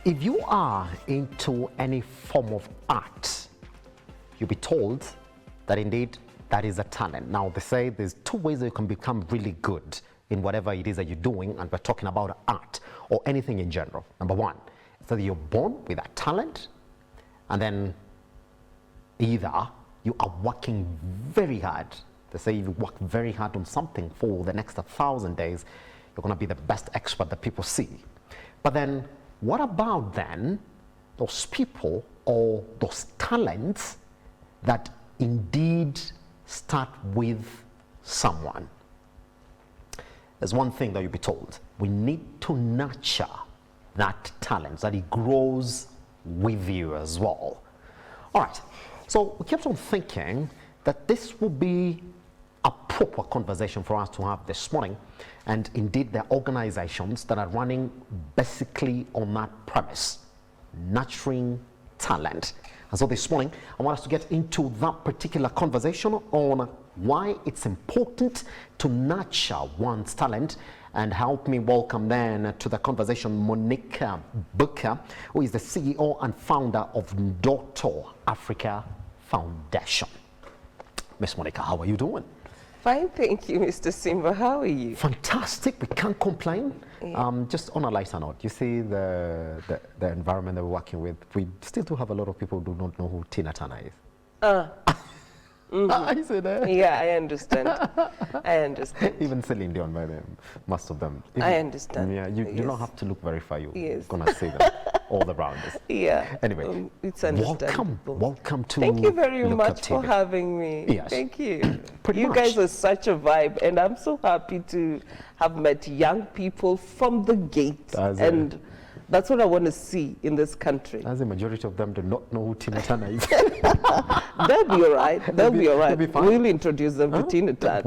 If you are into any form of art, you'll be told that indeed that is a talent. Now, they say there's two ways that you can become really good in whatever it is that you're doing, and we're talking about art or anything in general. Number one, so that you're born with that talent, and then either you are working very hard. They say if you work very hard on something for the next 1,000 days, you're going to be the best expert that people see. But then, what about then those people or those talents that indeed start with someone? There's one thing that you'll be told. We need to nurture that talent, that it grows with you as well. All right, so we kept on thinking that this would be a proper conversation for us to have this morning, and indeed there are organizations that are running basically on that premise, nurturing talent. And so this morning I want us to get into that particular conversation on why it's important to nurture one's talent. And help me welcome then to the conversation Monica Booker, who is the CEO and founder of Ndoto Africa Foundation. Miss Monica, how are you doing? Fine, thank you, Mr. Simba. How are you? Fantastic. We can't complain. Yeah. Just on a lighter note, you see the environment that we're working with. We still do have a lot of people who do not know who Tina Turner is. I said that. Yeah, I understand. I understand. Even Celine Dion by them, most of them. Even, I understand. Yeah, you Yes. don't have to look very far. You're Yes. gonna see them all around us. Yeah. Anyway, it's understandable. welcome to. Thank you very Look much Up for TV. having me. Yes. Thank you. Pretty You much. guys are such a vibe, and I'm so happy to have met young people from the gate. That's and that's what I want to see in this country. As the majority of them do not know who Tina Turner is. They'll be all right. They'll be all right. they'll be fine. We'll introduce them to Tina Turner.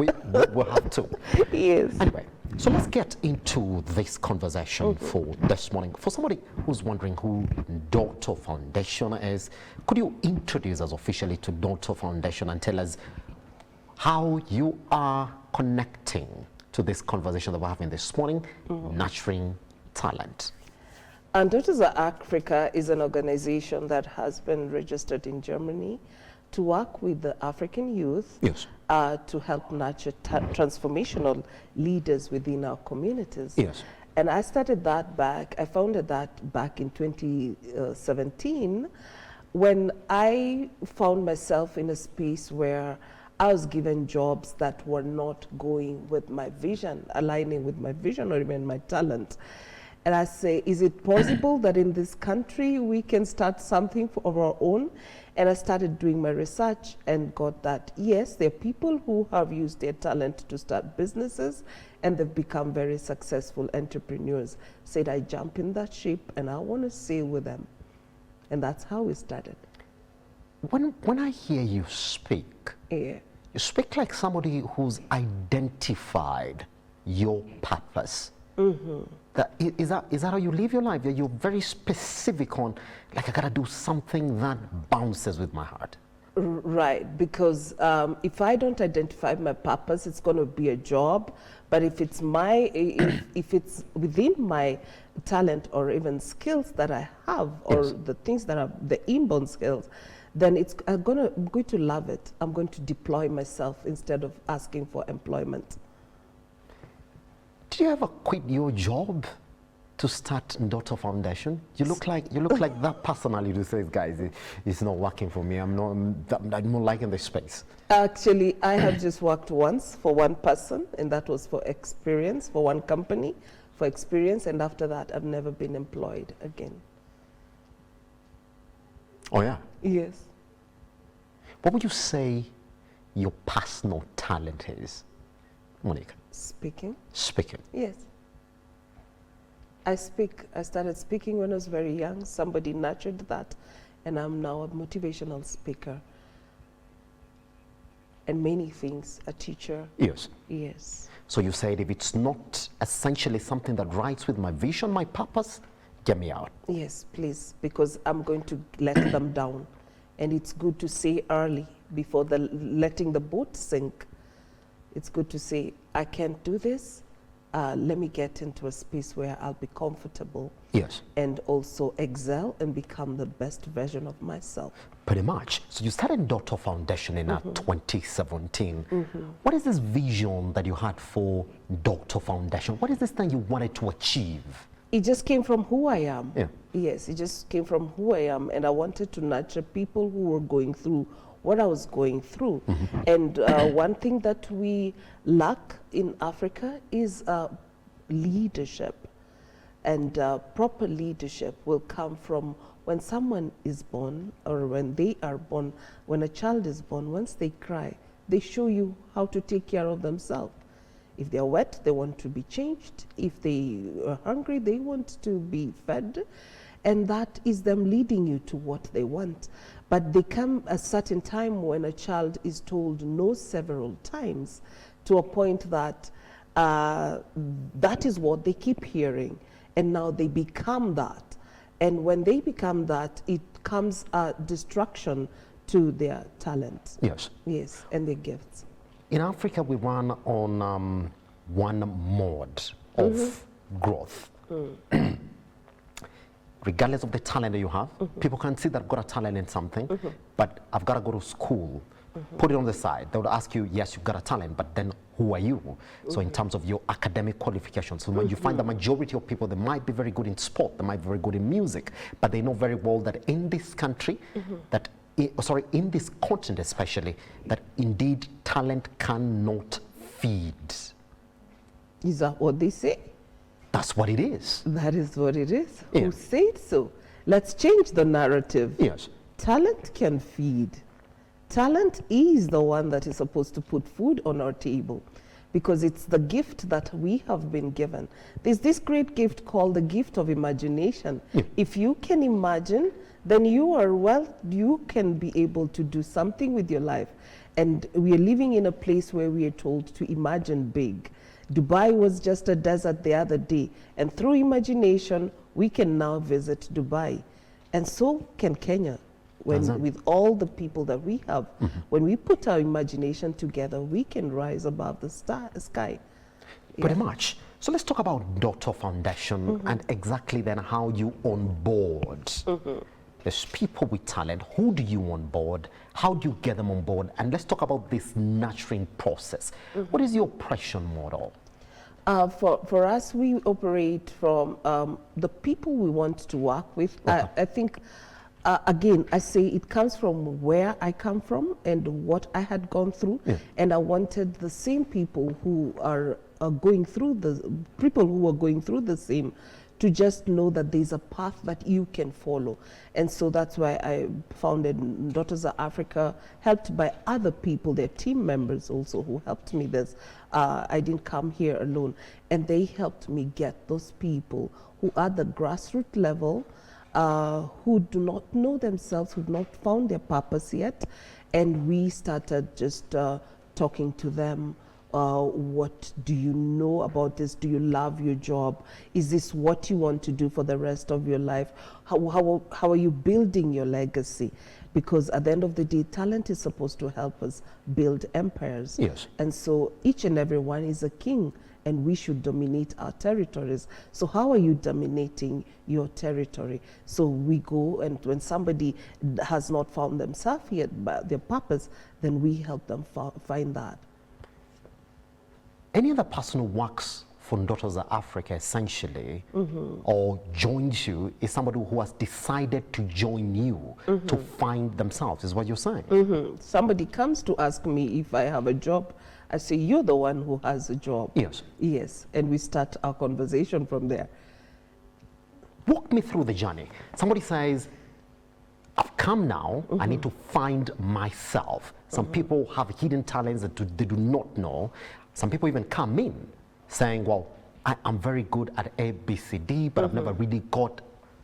We'll have to. Yes. Anyway, so let's get into this conversation for this morning. For somebody who's wondering who Ndoto Foundation is, could you introduce us officially to Ndoto Foundation and tell us how you are connecting to this conversation that we're having this morning, nurturing talent? And Daughters of Africa is an organization that has been registered in Germany to work with the African youth Yes. to help nurture transformational leaders within our communities. Yes. And I founded that back in 2017 when I found myself in a space where I was given jobs that were not going with my vision, aligning with my vision or even my talent. And I say, is it possible that in this country we can start something of our own? And I started doing my research and got that, yes, there are people who have used their talent to start businesses and they've become very successful entrepreneurs. Said I jump in that ship and I want to sail with them. And that's how we started. When I hear you speak, Yeah. you speak like somebody who's identified your purpose. Is that how you live your life? You're very specific on, like, I gotta do something that bounces with my heart. Right, because if I don't identify my purpose, it's going to be a job. But if it's if it's within my talent or even skills that I have, or Yes. the things that are the inborn skills, then I'm going to love it. I'm going to deploy myself instead of asking for employment. Did you ever quit your job to start Ndoto Foundation? You look like that personality who says, guys, it's not working for me. I'm not liking this space. Actually, I have just worked once for one person, and that was for experience, for one company, for experience, and after that, I've never been employed again. Oh yeah. Yes. What would you say your personal talent is, Monica? Speaking? Speaking. Yes. I speak. I started speaking when I was very young. Somebody nurtured that, and I'm now a motivational speaker. And many things, a teacher. Yes. Yes. So you said if it's not essentially something that writes with my vision, my purpose, get me out. Yes, please, because I'm going to let them down. And it's good to say early, before letting the boat sink. It's good to say, I can't do this, let me get into a space where I'll be comfortable. Yes. And also excel and become the best version of myself. Pretty much. So you started Daughter Foundation in 2017. What is this vision that you had for Daughter Foundation? What is this thing you wanted to achieve? It just came from who I am. Yeah. Yes, it just came from who I am, and I wanted to nurture people who were going through what I was going through. And one thing that we lack in Africa is leadership. And proper leadership will come from when someone is born, or when they are born. When a child is born, once they cry, they show you how to take care of themselves. If they're wet, they want to be changed. If they are hungry, they want to be fed. And that is them leading you to what they want. But there come a certain time when a child is told no several times, to a point that that is what they keep hearing. And now they become that. And when they become that, it comes a destruction to their talent. Yes. Yes, and their gifts. In Africa, we run on one mode of growth. Regardless of the talent that you have, people can see that I've got a talent in something, but I've got to go to school. Put it on the side. They would ask you, yes, you've got a talent, but then who are you? So in terms of your academic qualifications, so when you find the majority of people, they might be very good in sport, they might be very good in music, but they know very well that in this country, that in this continent especially, that indeed talent cannot feed. Is that what they say? That's what it is. That is what it is. Yeah. Who said so? Let's change the narrative. Yes. Talent can feed. Talent is the one that is supposed to put food on our table, because it's the gift that we have been given. There's this great gift called the gift of imagination. Yeah. If you can imagine, then you can be able to do something with your life. And we are living in a place where we are told to imagine big. Dubai was just a desert the other day, and through imagination, we can now visit Dubai. And so can Kenya. With all the people that we have, when we put our imagination together, we can rise above the sky. Pretty much. So let's talk about Daughter Foundation and exactly then how you onboard. There's people with talent. Who do you onboard? How do you get them on board? And let's talk about this nurturing process. What is your operation model? For us, we operate from the people we want to work with. I think, again, I say it comes from where I come from and what I had gone through. And I wanted the same people who are going through the same to just know that there's a path that you can follow. And so that's why I founded Daughters of Africa, helped by other people, their team members also who helped me this. I didn't come here alone. And they helped me get those people who are at the grassroots level, who do not know themselves, who have not found their purpose yet. And we started just talking to them. What do you know about this? Do you love your job? Is this what you want to do for the rest of your life? How are you building your legacy? Because at the end of the day, talent is supposed to help us build empires. Yes. And so each and every one is a king, and we should dominate our territories. So how are you dominating your territory? So we go, and when somebody has not found themselves yet by their purpose, then we help them find that. Any other person who works for Daughters of Africa essentially, or joins you, is somebody who has decided to join you to find themselves, is what you're saying? Somebody comes to ask me if I have a job. I say, you're the one who has a job. Yes. Yes, and we start our conversation from there. Walk me through the journey. Somebody says, I've come now, I need to find myself. Some people have hidden talents that they do not know. Some people even come in saying, well, I'm very good at A, B, C, D, but I've never really got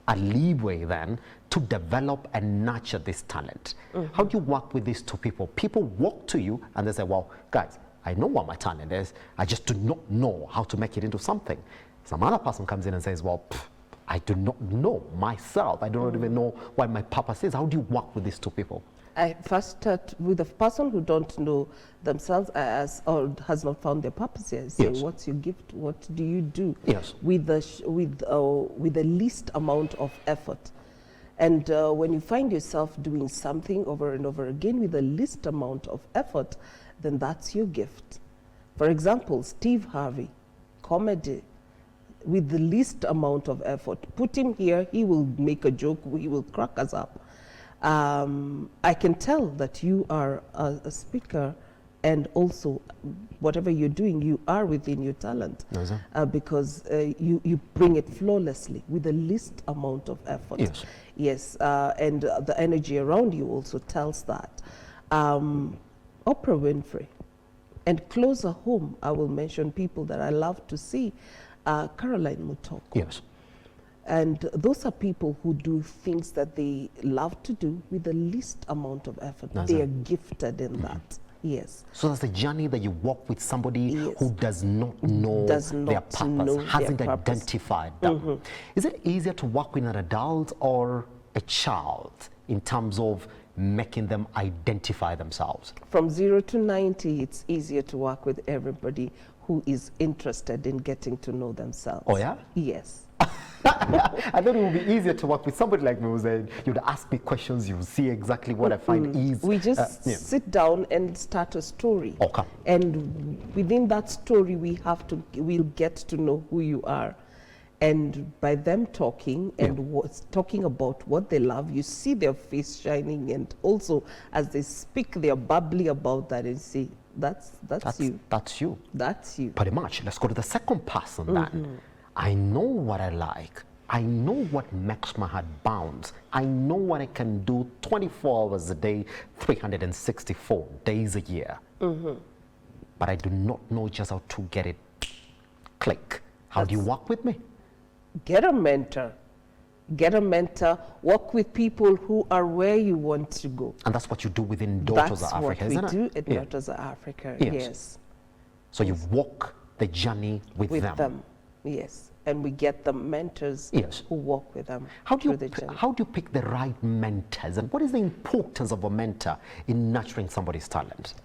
a leeway then to develop and nurture this talent. How do you work with these two people? People walk to you and they say, well, guys, I know what my talent is. I just do not know how to make it into something. Some other person comes in and says, well, I do not know myself. I do not even know what my purpose is. How do you work with these two people? I first start with a person who don't know themselves as or has not found their purpose yet. Say, Yes. what's your gift? What do you do? Yes. With the least amount of effort. And when you find yourself doing something over and over again with the least amount of effort, then that's your gift. For example, Steve Harvey, comedy, with the least amount of effort. Put him here, he will make a joke, he will crack us up. I can tell that you are a speaker, and also whatever you're doing, you are within your talent. Yes, Because you bring it flawlessly with the least amount of effort. Yes. Yes, and the energy around you also tells that. Oprah Winfrey. And closer home, I will mention people that I love to see. Caroline Mutoko. Yes. And those are people who do things that they love to do with the least amount of effort. That's They it. are gifted in that. Yes. So that's the journey that you walk with somebody Yes. who does not know Does their not purpose, know their hasn't purpose. identified them. Is it easier to work with an adult or a child in terms of making them identify themselves? From 0 to 90, it's easier to work with everybody who is interested in getting to know themselves. Oh, yeah? Yes. I thought it would be easier to work with somebody like me who said, you'd ask me questions, you see exactly what I find is. We just yeah. sit down and start a story. Okay. And within that story, we'll get to know who you are. And by them talking and talking about what they love, you see their face shining. And also, as they speak, they are bubbly about that and say, that's you. That's you. That's you. Pretty much. Let's go to the second person then. I know what I like. I know what makes my heart bounce. I know what I can do 24 hours a day, 364 days a year. But I do not know just how to get it click. How do you work with me? Get a mentor. Get a mentor. Work with people who are where you want to go. And that's what you do within Daughters That's of Africa, isn't what it? we do at Daughters of Africa. Yes. Yes. So you walk the journey with them. Yes. And we get the mentors Yes. who walk with them How do through the journey. you pick the right mentors, and what is the importance of a mentor in nurturing somebody's talent?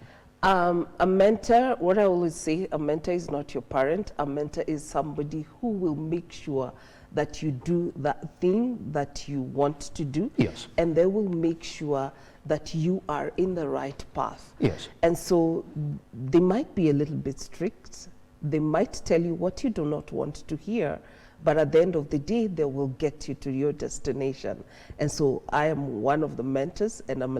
A mentor, what I always say, a mentor is not your parent. A mentor is somebody who will make sure that you do that thing that you want to do. Yes. And they will make sure that you are in the right path. Yes. And so they might be a little bit strict. They might tell you what you do not want to hear, but at the end of the day, they will get you to your destination. And so I am one of the mentors, and I'm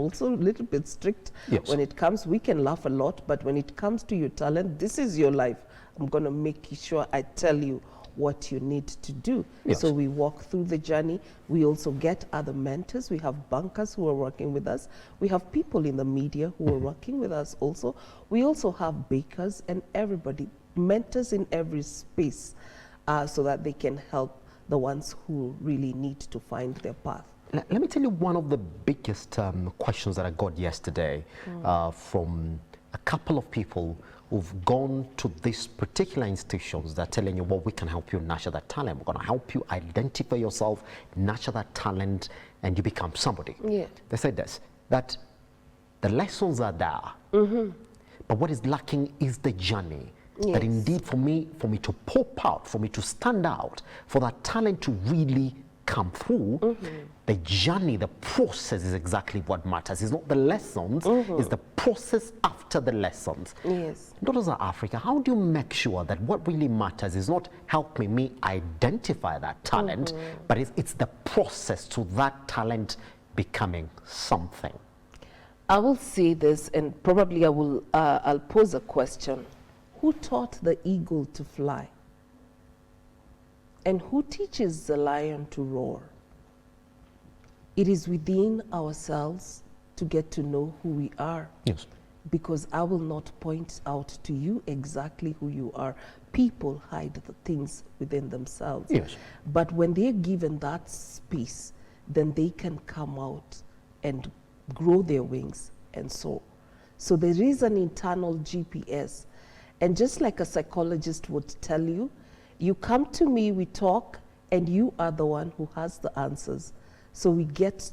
also a little bit strict. Yes. When it comes, we can laugh a lot, but when it comes to your talent, this is your life. I'm gonna make sure I tell you what you need to do. Yes. So we walk through the journey. We also get other mentors. We have bankers who are working with us. We have people in the media who are working with us also. We also have bakers and everybody, mentors in every space, so that they can help the ones who really need to find their path. Let me tell you one of the biggest questions that I got yesterday from a couple of people who've gone to these particular institutions that are telling you, well, we can help you nurture that talent. We're going to help you identify yourself, nurture that talent, and you become somebody. Yeah. They said this, that the lessons are there, but what is lacking is the journey. That Yes. indeed for me to pop out, for me to stand out, for that talent to really come through, the journey, the process is exactly what matters. It's not the lessons, it's the process after the lessons. Yes. Daughters of Africa, how do you make sure that what really matters is not helping me identify that talent, but it's the process to that talent becoming something? I will say this, and probably I'll pose a question. Who taught the eagle to fly? And who teaches the lion to roar? It is within ourselves to get to know who we are. Yes. Because I will not point out to you exactly who you are. People hide the things within themselves. Yes. But when they're given that space, then they can come out and grow their wings and soar. So there is an internal GPS. And just like a psychologist would tell you, you come to me, we talk, and you are the one who has the answers. So we get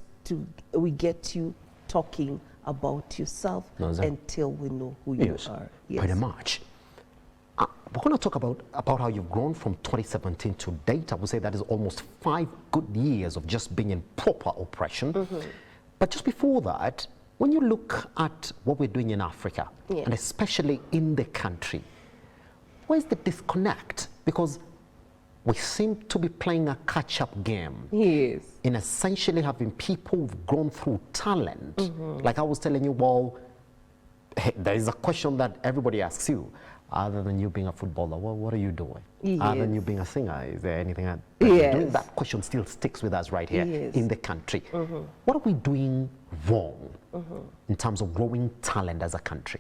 we get you talking about yourself until we know who you are. Yes. Pretty much. We're going to talk about how you've grown from 2017 to date. I would say that is almost 5 good years of just being in proper operation. But just before that, when you look at what we're doing in Africa, and especially in the country, where's the disconnect? Because we seem to be playing a catch-up game. Yes. In essentially having people who've grown through talent. Like I was telling you, well, there is a question that everybody asks you. Other than you being a footballer, what are you doing? Yes. Other than you being a singer, is there anything that you're doing? That question still sticks with us right here in the country. What are we doing wrong in terms of growing talent as a country?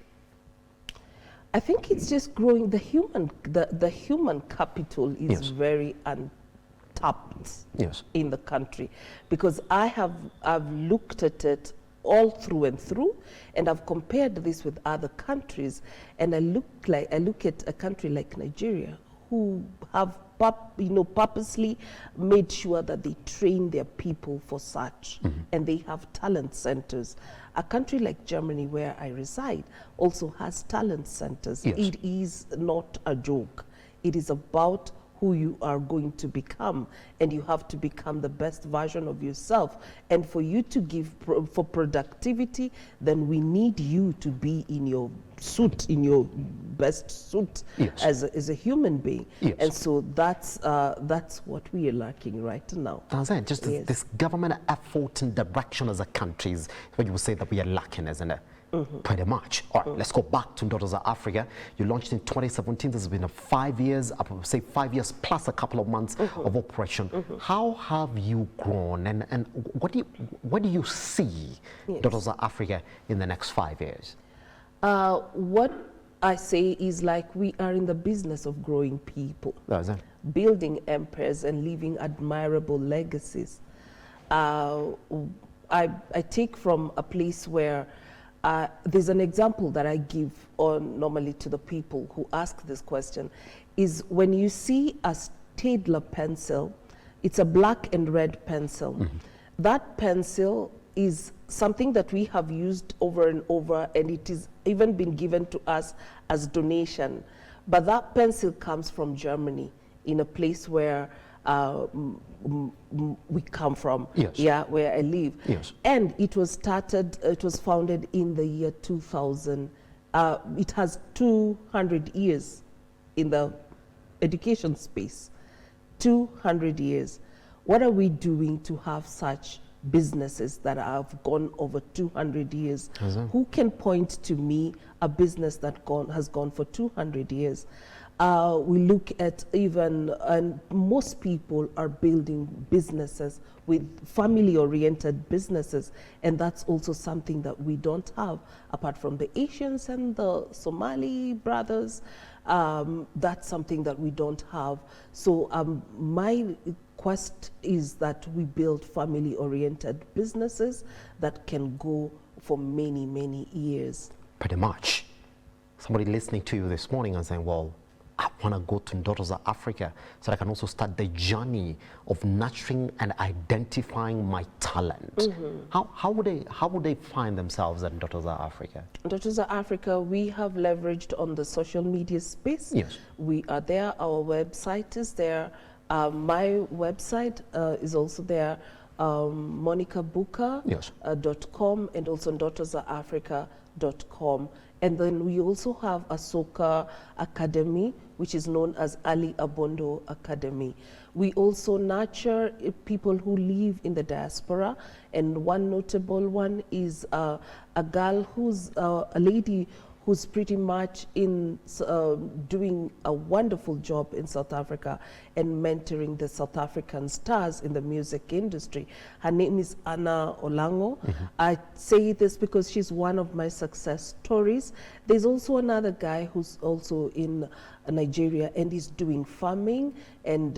I think it's just growing the human capital is very untapped in the country, because I've looked at it all through and through, and I've compared this with other countries, and I look at a country like Nigeria, who have purposely made sure that they train their people for such, and they have talent centers. A country like Germany, where I reside, also has talent centers. It is not a joke. It is about who you are going to become, and you have to become the best version of yourself. And for you to give for productivity, then we need you to be in your suit, in your best suit as a human being. And so that's what we are lacking right now. That's it. Just this government effort and direction as a country is what you would say that we are lacking, isn't it? Pretty much. All right, let's go back to Daughters of Africa. You launched in 2017. This has been 5 years, I would say 5 years plus a couple of months of operation. How have you grown, and what do you see Daughters of Africa in the next 5 years? What I say is, like, we are in the business of growing people, building empires and leaving admirable legacies. I take from a place where there's an example that I give normally to the people who ask this question, is when you see a Staedtler pencil, it's a black and red pencil. That pencil is something that we have used over and over, and it is even been given to us as donation. But that pencil comes from Germany, in a place where we come from, where I live. And it was founded in the year 2000. It has 200 years in the education space. 200 years. What are we doing to have such businesses that have gone over 200 years? Who can point to me a business that has gone for 200 years? We look at and most people are building businesses with family-oriented businesses, and that's also something that we don't have, apart from the Asians and the Somali brothers. That's something that we don't have. So my quest is that we build family-oriented businesses that can go for many, many years. Pretty much. Somebody listening to you this morning and saying, well, I want to go to Daughters of Africa so that I can also start the journey of nurturing and identifying my talent. How would they find themselves at Daughters of Africa? Daughters of Africa, we have leveraged on the social media space. We are there. Our website is there. My website is also there, monicabuka.com, and also daughtersofafrica.com. And then we also have a soccer academy, which is known as Ali Abondo Academy. We also nurture people who live in the diaspora, and one notable one is a girl who's a lady who's pretty much doing a wonderful job in South Africa and mentoring the South African stars in the music industry. Her name is Anna Olango. I say this because she's one of my success stories. There's also another guy who's also in Nigeria, and he's doing farming and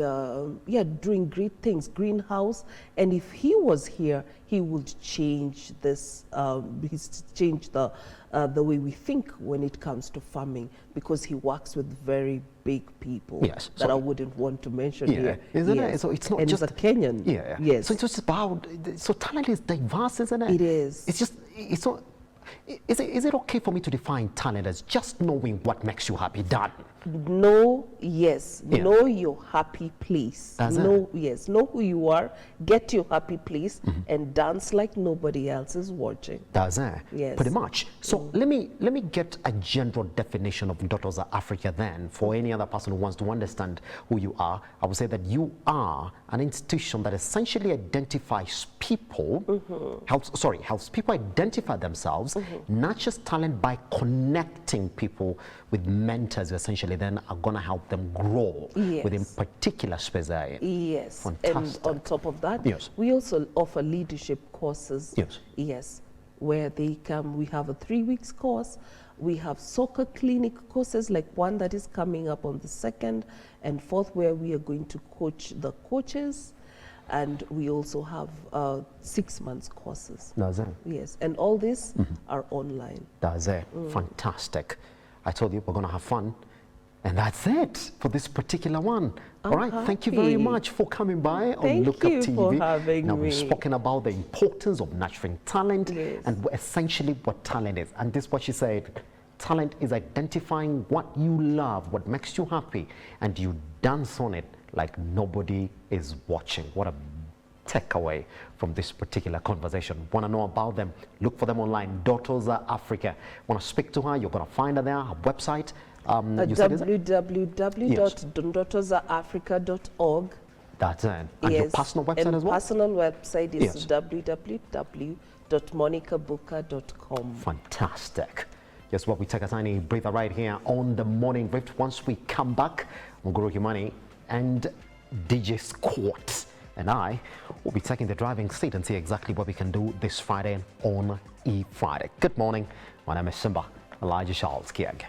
doing great things, greenhouse. And if he was here, he would change this. He's changed the way we think when it comes to farming, because he works with very big people that I wouldn't want to mention here. Isn't it? So it's not and just he's a Kenyan. Yes. So it's just about, so talent is diverse, isn't it? It is. It's just, it's not, is it okay for me to define talent as just knowing what makes you happy? Done. Know your happy place. Know who you are, get your happy place, and dance like nobody else is watching. That's it. Yes. Pretty much. So let me get a general definition of Daughters of Africa then, for any other person who wants to understand who you are. I would say that you are an institution that essentially identifies people, helps people identify themselves, nurtures talent by connecting people with mentors who essentially then are going to help them grow within particular space area. Yes. Fantastic. And on top of that, we also offer leadership courses. Yes. Where they come, we have a 3-week course. We have soccer clinic courses, like one that is coming up on the 2nd and 4th, where we are going to coach the coaches. And we also have 6 months courses. That's it. Yes, and all these are online. That's it. Fantastic. I told you we're going to have fun. And that's it for this particular one. All right, thank you very much for coming by on Look Up TV. Thank you for having me. We've spoken about the importance of nurturing talent and essentially what talent is. And this is what she said. Talent is identifying what you love, what makes you happy, and you dance on it like nobody is watching. What a takeaway from this particular conversation. Want to know about them? Look for them online. Daughters of Africa. Want to speak to her? You're going to find her there. Her website. www.daughtersofafrica.org. That's it. And your personal website as well? Personal website is www.monicabuka.com. Fantastic. Guess what? We take a tiny breather right here on the Morning Rift. Once we come back, Muguru Kimani and DJ Squat and I will be taking the driving seat and see exactly what we can do this Friday on E-Friday. Good morning. My name is Simba Kiage.